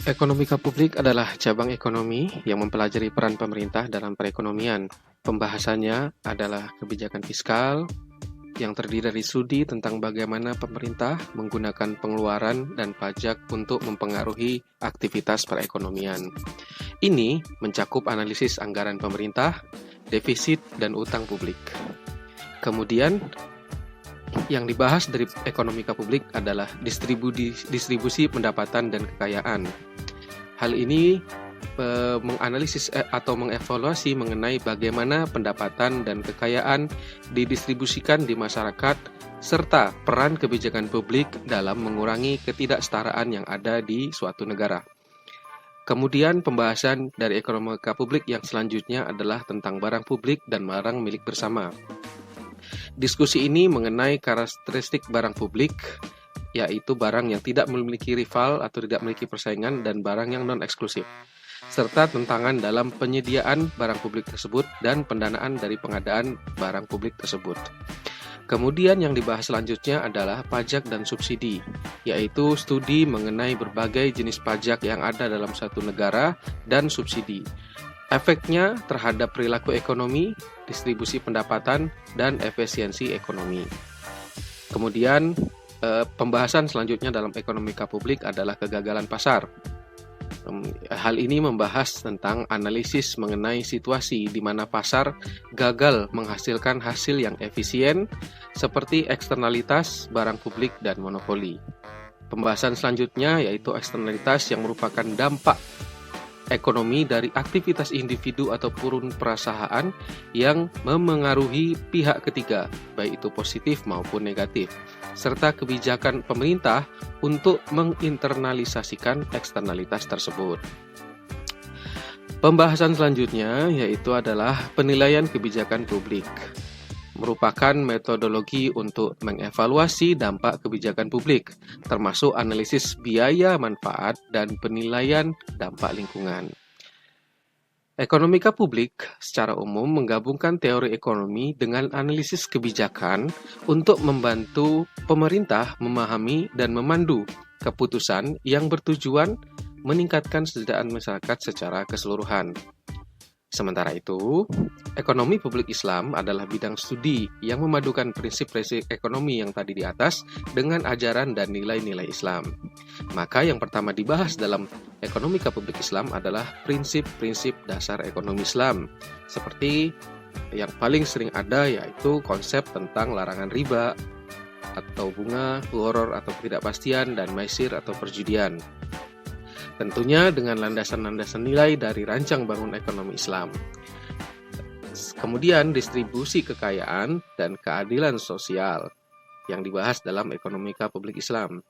Ekonomika publik adalah cabang ekonomi yang mempelajari peran pemerintah dalam perekonomian. Pembahasannya adalah kebijakan fiskal yang terdiri dari studi tentang bagaimana pemerintah menggunakan pengeluaran dan pajak untuk mempengaruhi aktivitas perekonomian. Ini mencakup analisis anggaran pemerintah, defisit, dan utang publik. Kemudian, yang dibahas dari ekonomika publik adalah distribusi pendapatan dan kekayaan. Hal ini menganalisis atau mengevaluasi mengenai bagaimana pendapatan dan kekayaan didistribusikan di masyarakat serta peran kebijakan publik dalam mengurangi ketidaksetaraan yang ada di suatu negara. Kemudian pembahasan dari ekonomika publik yang selanjutnya adalah tentang barang publik dan barang milik bersama. Diskusi ini mengenai karakteristik barang publik, yaitu barang yang tidak memiliki rival atau tidak memiliki persaingan dan barang yang non-eksklusif, serta tantangan dalam penyediaan barang publik tersebut dan pendanaan dari pengadaan barang publik tersebut. Kemudian yang dibahas selanjutnya adalah pajak dan subsidi, yaitu studi mengenai berbagai jenis pajak yang ada dalam satu negara dan subsidi, efeknya terhadap perilaku ekonomi, distribusi pendapatan, dan efisiensi ekonomi. Kemudian pembahasan selanjutnya dalam ekonomika publik adalah kegagalan pasar. Hal ini membahas tentang analisis mengenai situasi di mana pasar gagal menghasilkan hasil yang efisien seperti eksternalitas, barang publik, dan monopoli. Pembahasan selanjutnya yaitu eksternalitas yang merupakan dampak ekonomi dari aktivitas individu ataupun perusahaan yang memengaruhi pihak ketiga, baik itu positif maupun negatif, serta kebijakan pemerintah untuk menginternalisasikan eksternalitas tersebut. Pembahasan selanjutnya yaitu adalah penilaian kebijakan publik, merupakan metodologi untuk mengevaluasi dampak kebijakan publik, termasuk analisis biaya manfaat dan penilaian dampak lingkungan. Ekonomika publik secara umum menggabungkan teori ekonomi dengan analisis kebijakan untuk membantu pemerintah memahami dan memandu keputusan yang bertujuan meningkatkan kesejahteraan masyarakat secara keseluruhan. Sementara itu, ekonomi publik Islam adalah bidang studi yang memadukan prinsip-prinsip ekonomi yang tadi di atas dengan ajaran dan nilai-nilai Islam. Maka yang pertama dibahas dalam ekonomika publik Islam adalah prinsip-prinsip dasar ekonomi Islam. Seperti yang paling sering ada yaitu konsep tentang larangan riba atau bunga, gharar atau ketidakpastian, dan maisir atau perjudian. Tentunya dengan landasan-landasan nilai dari rancang bangun ekonomi Islam. Kemudian distribusi kekayaan dan keadilan sosial yang dibahas dalam ekonomika publik Islam,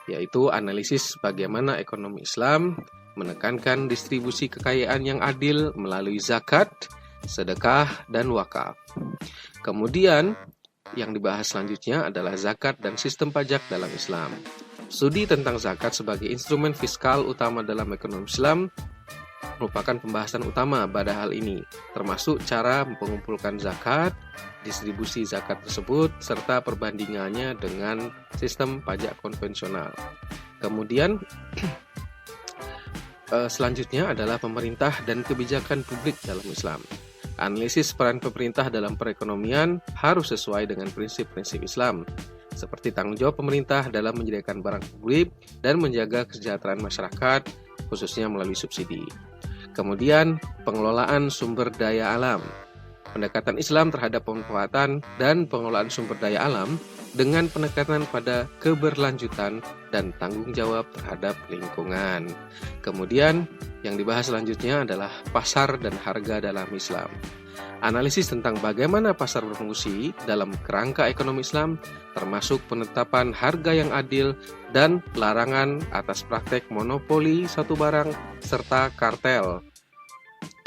yaitu analisis bagaimana ekonomi Islam menekankan distribusi kekayaan yang adil melalui zakat, sedekah, dan wakaf. Kemudian yang dibahas selanjutnya adalah zakat dan sistem pajak dalam Islam. Studi tentang zakat sebagai instrumen fiskal utama dalam ekonomi Islam merupakan pembahasan utama pada hal ini, termasuk cara mengumpulkan zakat, distribusi zakat tersebut, serta perbandingannya dengan sistem pajak konvensional. Kemudian selanjutnya adalah pemerintah dan kebijakan publik dalam Islam. Analisis peran pemerintah dalam perekonomian harus sesuai dengan prinsip-prinsip Islam, seperti tanggung jawab pemerintah dalam menyediakan barang publik dan menjaga kesejahteraan masyarakat, khususnya melalui subsidi. Kemudian, pengelolaan sumber daya alam. Pendekatan Islam terhadap pemanfaatan dan pengelolaan sumber daya alam dengan penekanan pada keberlanjutan dan tanggung jawab terhadap lingkungan. Kemudian, yang dibahas selanjutnya adalah pasar dan harga dalam Islam. Analisis tentang bagaimana pasar berfungsi dalam kerangka ekonomi Islam, termasuk penetapan harga yang adil dan larangan atas praktek monopoli satu barang serta kartel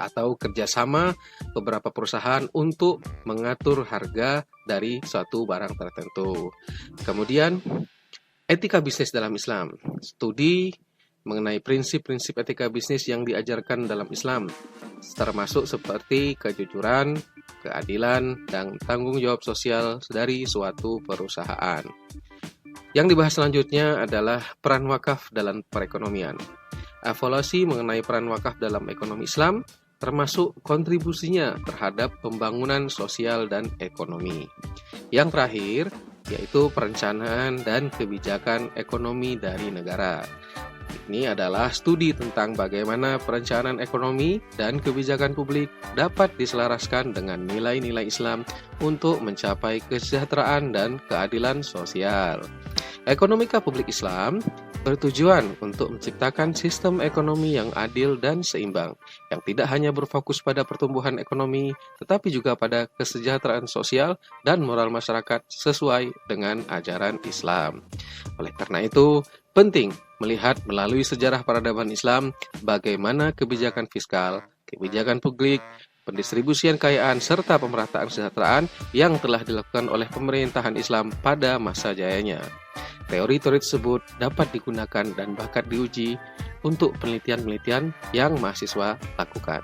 atau kerjasama beberapa perusahaan untuk mengatur harga dari suatu barang tertentu. Kemudian, etika bisnis dalam Islam, studi mengenai prinsip-prinsip etika bisnis yang diajarkan dalam Islam, termasuk seperti kejujuran, keadilan, dan tanggung jawab sosial dari suatu perusahaan. Yang dibahas selanjutnya adalah peran wakaf dalam perekonomian. Evaluasi mengenai peran wakaf dalam ekonomi Islam, termasuk kontribusinya terhadap pembangunan sosial dan ekonomi. Yang terakhir, yaitu perencanaan dan kebijakan ekonomi dari negara. Ini adalah studi tentang bagaimana perencanaan ekonomi dan kebijakan publik dapat diselaraskan dengan nilai-nilai Islam untuk mencapai kesejahteraan dan keadilan sosial. Ekonomika publik Islam bertujuan untuk menciptakan sistem ekonomi yang adil dan seimbang, yang tidak hanya berfokus pada pertumbuhan ekonomi, tetapi juga pada kesejahteraan sosial dan moral masyarakat sesuai dengan ajaran Islam. Oleh karena itu, penting melihat melalui sejarah peradaban Islam bagaimana kebijakan fiskal, kebijakan publik, pendistribusian kekayaan, serta pemerataan kesejahteraan yang telah dilakukan oleh pemerintahan Islam pada masa jayanya. Teori-teori tersebut dapat digunakan dan bahkan diuji untuk penelitian-penelitian yang mahasiswa lakukan.